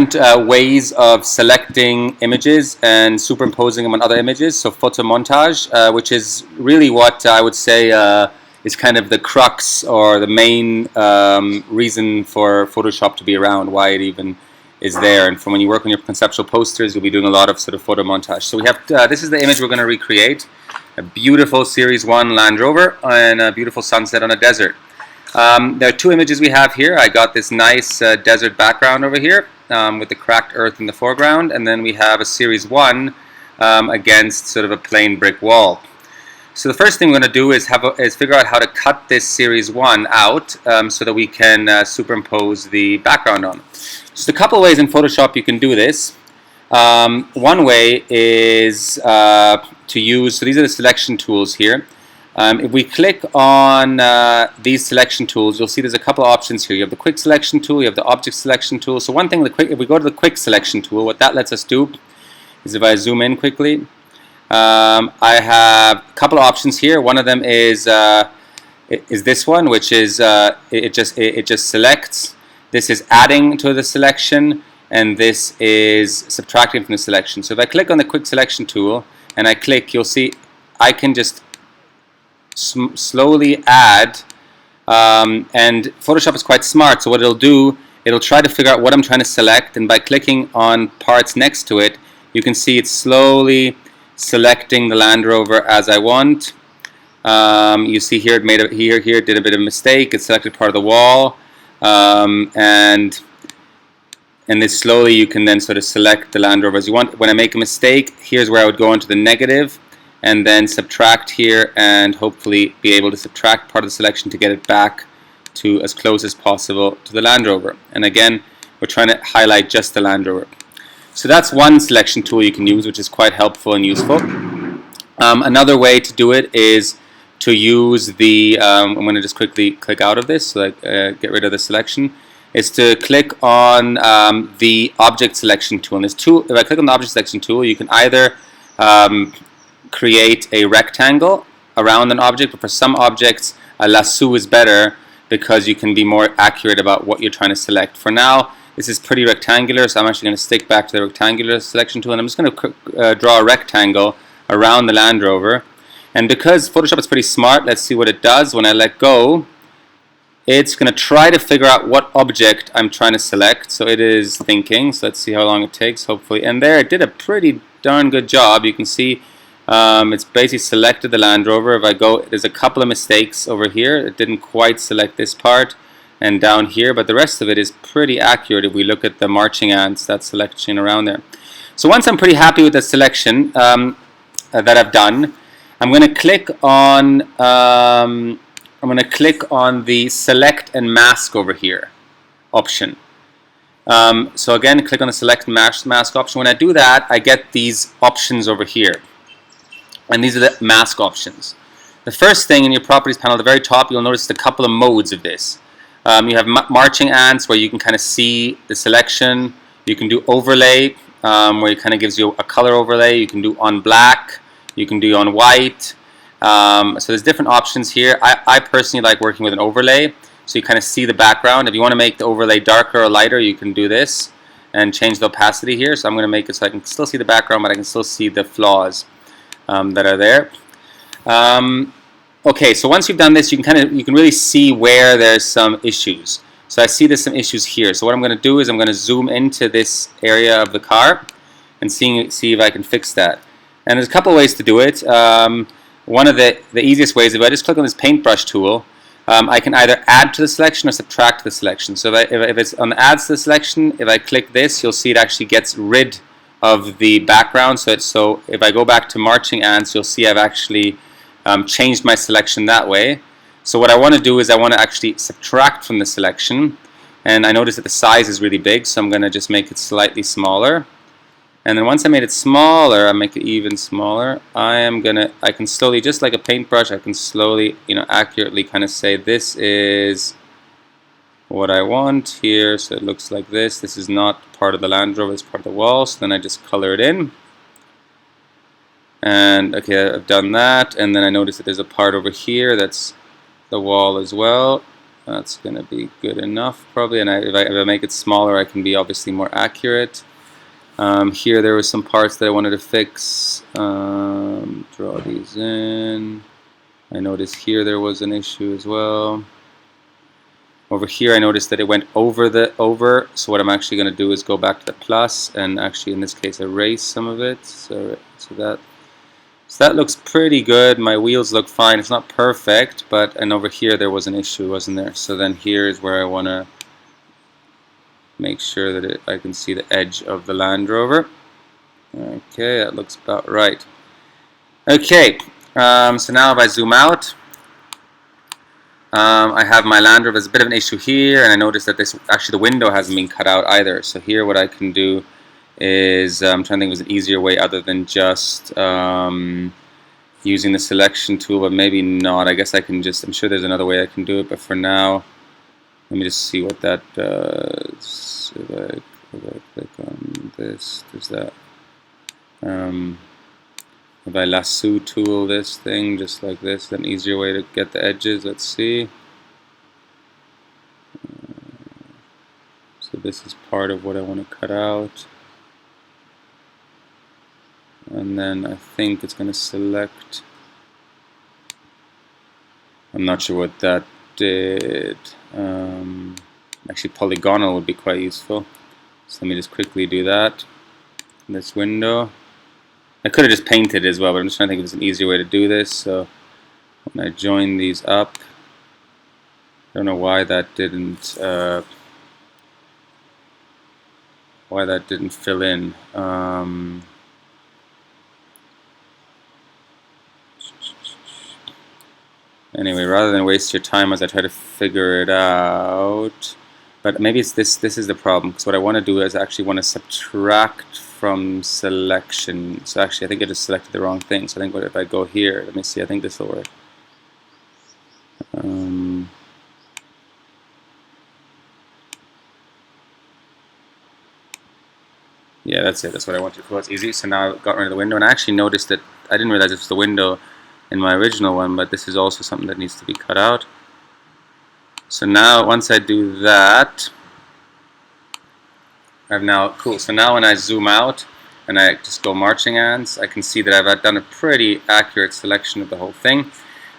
different ways of selecting images and superimposing them on other images. So photo montage, which is really what I would say is kind of the crux or the main reason for Photoshop to be around, why it even is there. And from when you work on your conceptual posters, you'll be doing a lot of sort of photo montage. So we have this is the image we're going to recreate: a beautiful Series 1 Land Rover and a beautiful sunset on a desert. There are two images we have here. I got this nice desert background over here with the cracked earth in the foreground, and then we have a Series 1 against sort of a plain brick wall. So the first thing we're going to do is figure out how to cut this Series 1 out so that we can superimpose the background on. So a couple ways in Photoshop you can do this. One way is to use, so these are the selection tools here. If we click on these selection tools, you'll see there's a couple of options here. You have the quick selection tool, you have the object selection tool. So one thing, if we go to the quick selection tool, what that lets us do is, if I zoom in quickly, I have a couple of options here. One of them is this one, which is it just selects. This is adding to the selection, and this is subtracting from the selection. So if I click on the quick selection tool and I click, you'll see I can just slowly add, and Photoshop is quite smart, so what it'll do, it'll try to figure out what I'm trying to select, and by clicking on parts next to it, you can see it's slowly selecting the Land Rover as I want. You see here it did a bit of a mistake. It selected part of the wall, and this slowly you can then sort of select the Land Rover as you want. When I make a mistake, here's where I would go into the negative and then subtract here, and hopefully be able to subtract part of the selection to get it back to as close as possible to the Land Rover. And again, we're trying to highlight just the Land Rover. So that's one selection tool you can use, which is quite helpful and useful. Another way to do it is to use the, I'm going to just quickly click out of this so that get rid of the selection, is to click on the object selection tool. And there's two, if I click on the object selection tool, you can either create a rectangle around an object, but for some objects a lasso is better because you can be more accurate about what you're trying to select. For now, this is pretty rectangular, so I'm actually going to stick back to the rectangular selection tool, and I'm just going to draw a rectangle around the Land Rover. And because Photoshop is pretty smart, let's see what it does. When I let go, it's going to try to figure out what object I'm trying to select. So it is thinking, so let's see how long it takes, hopefully. And there, it did a pretty darn good job. You can see it's basically selected the Land Rover. If I go, there's a couple of mistakes over here. It didn't quite select this part and down here, but the rest of it is pretty accurate if we look at the marching ants, that selection around there. So once I'm pretty happy with the selection that I've done, I'm going to click on the select and mask over here option. So again, click on the select and mask option. When I do that, I get these options over here. And these are the mask options. The first thing in your properties panel at the very top, you'll notice a couple of modes of this. You have marching ants, where you can kind of see the selection. You can do overlay, where it kind of gives you a color overlay. You can do on black. You can do on white. So there's different options here. I personally like working with an overlay, so you kind of see the background. If you want to make the overlay darker or lighter, you can do this and change the opacity here. So I'm going to make it so I can still see the background, but I can still see the flaws that are there. Okay, so once you've done this, you can really see where there's some issues. So I see there's some issues here. So what I'm going to do is I'm going to zoom into this area of the car and see if I can fix that. And there's a couple ways to do it. One of the easiest ways, if I just click on this paintbrush tool, I can either add to the selection or subtract the selection. So if it's on adds to the selection, if I click this, you'll see it actually gets rid of the background. So if I go back to marching ants, you'll see I've actually changed my selection that way. So what I want to do is I want to actually subtract from the selection, and I notice that the size is really big, so I'm going to just make it slightly smaller. And then once I made it smaller, I make it even smaller. I can slowly, just like a paintbrush, I can slowly, accurately kind of say this is what I want here. So it looks like this. This is not part of the Land Rover, it's part of the wall. So then I just color it in. And okay, I've done that. And then I notice that there's a part over here that's the wall as well. That's going to be good enough probably, and if I make it smaller I can be obviously more accurate. Here there were some parts that I wanted to fix. Draw these in. I noticed here there was an issue as well. Over here I noticed that it went over, so what I'm actually going to do is go back to the plus and actually in this case erase some of it. So that looks pretty good. My wheels look fine. It's not perfect, and over here there was an issue, wasn't there? So then here is where I want to make sure that I can see the edge of the Land Rover. Okay, that looks about right. Okay, so now if I zoom out, I have my Land Rover. There's a bit of an issue here, and I noticed that the window hasn't been cut out either. So here what I can do is, I'm trying to think of an easier way other than just using the selection tool, but maybe not. I guess I can just, I'm sure there's another way I can do it, but for now, let me just see what that does. If I click on this, does that, if I Lasso Tool this thing, just like this, an easier way to get the edges, let's see. So this is part of what I want to cut out. And then I think it's going to select, I'm not sure what that did. Actually polygonal would be quite useful. So let me just quickly do that in this window. I could have just painted it as well, but I'm just trying to think if there's an easier way to do this. So when I join these up, I don't know why that didn't fill in. Anyway, rather than waste your time as I try to figure it out, but maybe it's this is the problem, because what I want to do is I actually want to subtract from selection. So actually I think I just selected the wrong thing. So I think if I go here, let me see, I think this will work. Yeah, that's it. That's what I wanted. Cool, it's easy. So now I've got rid of the window, and I actually noticed that I didn't realize it was the window in my original one, but this is also something that needs to be cut out. So now once I do that, I've now, cool, so now when I zoom out and I just go marching ants, I can see that I've done a pretty accurate selection of the whole thing.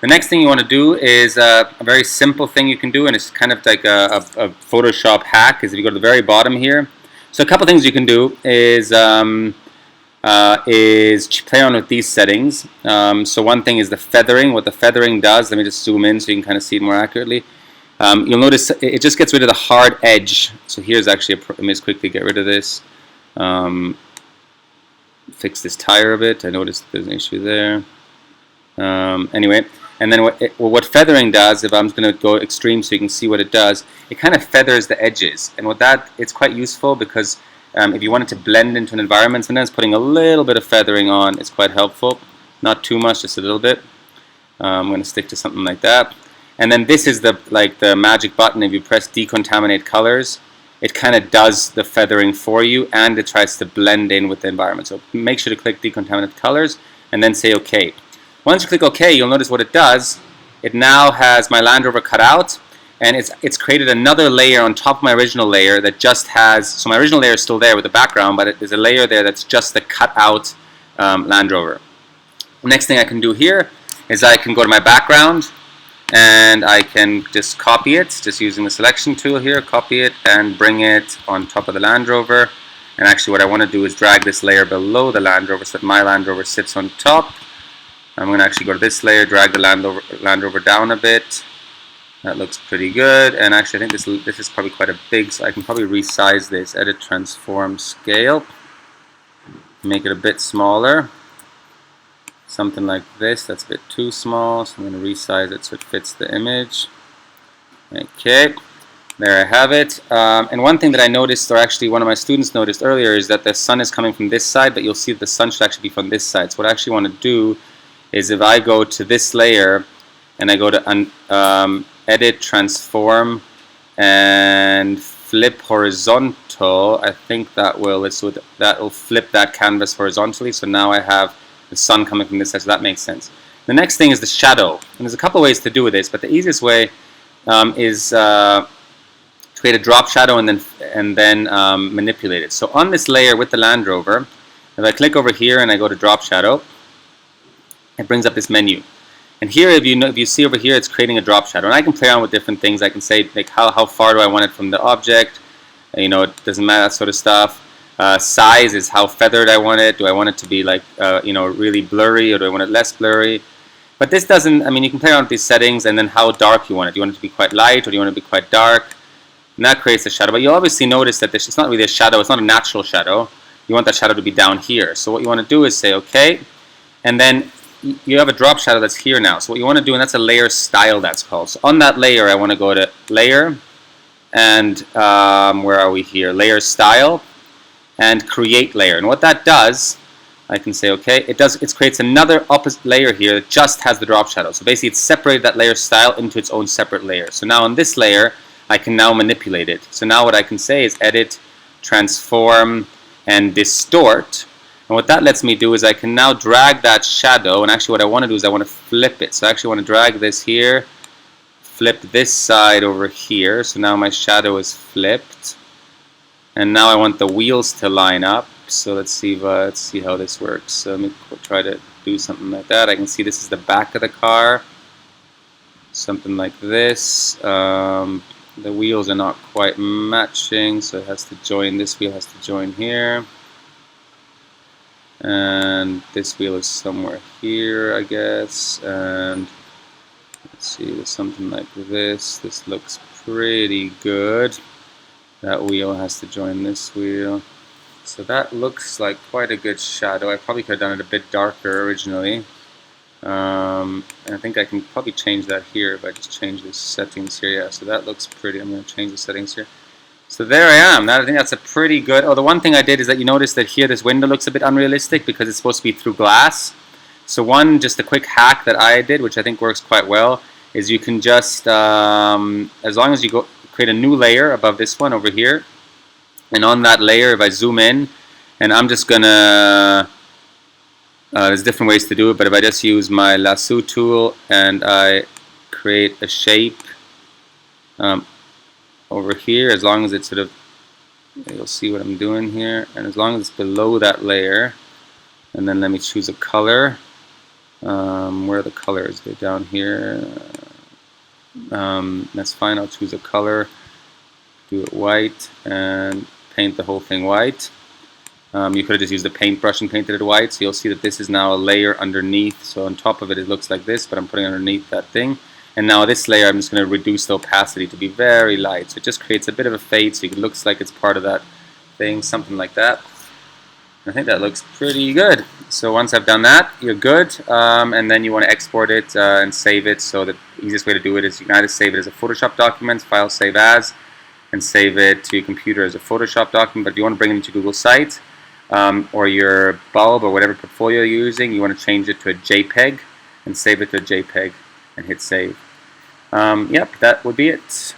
The next thing you want to do is a very simple thing you can do, and it's kind of like a Photoshop hack, is if you go to the very bottom here. So a couple things you can do is play on with these settings. So one thing is the feathering. What the feathering does, let me just zoom in so you can kind of see it more accurately. You'll notice it just gets rid of the hard edge. So here's actually let me just quickly get rid of this. Fix this tire a bit. I noticed there's an issue there. Anyway, and then what feathering does, if I'm going to go extreme so you can see what it does, it kind of feathers the edges. And it's quite useful because if you want it to blend into an environment, sometimes putting a little bit of feathering on is quite helpful. Not too much, just a little bit. I'm going to stick to something like that. And then this is the magic button. If you press decontaminate colors, it kind of does the feathering for you, and it tries to blend in with the environment. So make sure to click decontaminate colors and then say OK. Once you click OK, you'll notice what it does. It now has my Land Rover cut out, and it's created another layer on top of my original layer that just has, so my original layer is still there with the background, but there's a layer there that's just the cut out Land Rover. The next thing I can do here is I can go to my background, and I can just copy it, just using the selection tool here, copy it and bring it on top of the Land Rover. And actually what I want to do is drag this layer below the Land Rover so that my Land Rover sits on top. I'm going to actually go to this layer, drag the Land Rover down a bit. That looks pretty good, and actually I think this is probably quite a big, so I can probably resize this, edit, transform, scale, make it a bit smaller. Something like this, that's a bit too small, so I'm going to resize it so it fits the image. Okay, there I have it. And one thing that I noticed, or actually one of my students noticed earlier, is that the sun is coming from this side, but you'll see that the sun should actually be from this side. So what I actually want to do is if I go to this layer and I go to edit, transform, and flip horizontal, I think that will flip that canvas horizontally. So now I have the sun coming from this side, so that makes sense. The next thing is the shadow, and there's a couple ways to do this, but the easiest way is create a drop shadow and then manipulate it. So on this layer with the Land Rover, if I click over here and I go to drop shadow, it brings up this menu. And here, if you see over here, it's creating a drop shadow. And I can play around with different things. I can say like how far do I want it from the object. You know, it doesn't matter, that sort of stuff. Size is how feathered I want it. Do I want it to be like you know, really blurry, or do I want it less blurry? But this doesn't. I mean, you can play around with these settings, and then how dark you want it. Do you want it to be quite light, or do you want it to be quite dark? And that creates a shadow. But you'll obviously notice that it's not really a shadow. It's not a natural shadow. You want that shadow to be down here. So what you want to do is say OK, and then you have a drop shadow that's here now. So what you want to do, and that's a layer style, that's called. So on that layer, I want to go to Layer, and where are we here? Layer Style, and Create Layer. And what that does, I can say OK. It creates another opposite layer here that just has the drop shadow. So basically, it's separated that layer style into its own separate layer. So now on this layer, I can now manipulate it. So now what I can say is Edit, Transform, and Distort. And what that lets me do is I can now drag that shadow, and actually what I want to do is I want to flip it. So I actually want to drag this here, flip this side over here. So now my shadow is flipped. And now I want the wheels to line up. So let's see how this works. So let me try to do something like that. I can see this is the back of the car. Something like this. The wheels are not quite matching, so it has to join, this wheel has to join here. And this wheel is somewhere here, I guess. And let's see, there's something like this. This looks pretty good. That wheel has to join this wheel. So that looks like quite a good shadow. I probably could have done it a bit darker originally. And I think I can probably change that here if I just change the settings here. Yeah, so that looks pretty. I'm going to change the settings here. So there I am. I think that's a pretty good. Oh, the one thing I did is that you notice that here this window looks a bit unrealistic because it's supposed to be through glass. So just a quick hack that I did, which I think works quite well, is you can just, as long as you create a new layer above this one over here, and on that layer, if I zoom in, and I'm just gonna, there's different ways to do it, but if I just use my Lasso Tool and I create a shape over here, as long as it's sort of, you'll see what I'm doing here, and as long as it's below that layer, and then let me choose a color. Where are the colors? They're down here. That's fine, I'll choose a color, do it white, and paint the whole thing white. You could have just used a paintbrush and painted it white, so you'll see that this is now a layer underneath. So on top of it, it looks like this, but I'm putting underneath that thing. And now this layer, I'm just going to reduce the opacity to be very light. So it just creates a bit of a fade, so it looks like it's part of that thing, something like that. I think that looks pretty good. So once I've done that, you're good. And then you want to export it and save it. So the easiest way to do it is you can either save it as a Photoshop document, file save as, and save it to your computer as a Photoshop document. But if you want to bring it into Google Sites or your bulb or whatever portfolio you're using, you want to change it to a JPEG and save it to a JPEG and hit save. Yep, that would be it.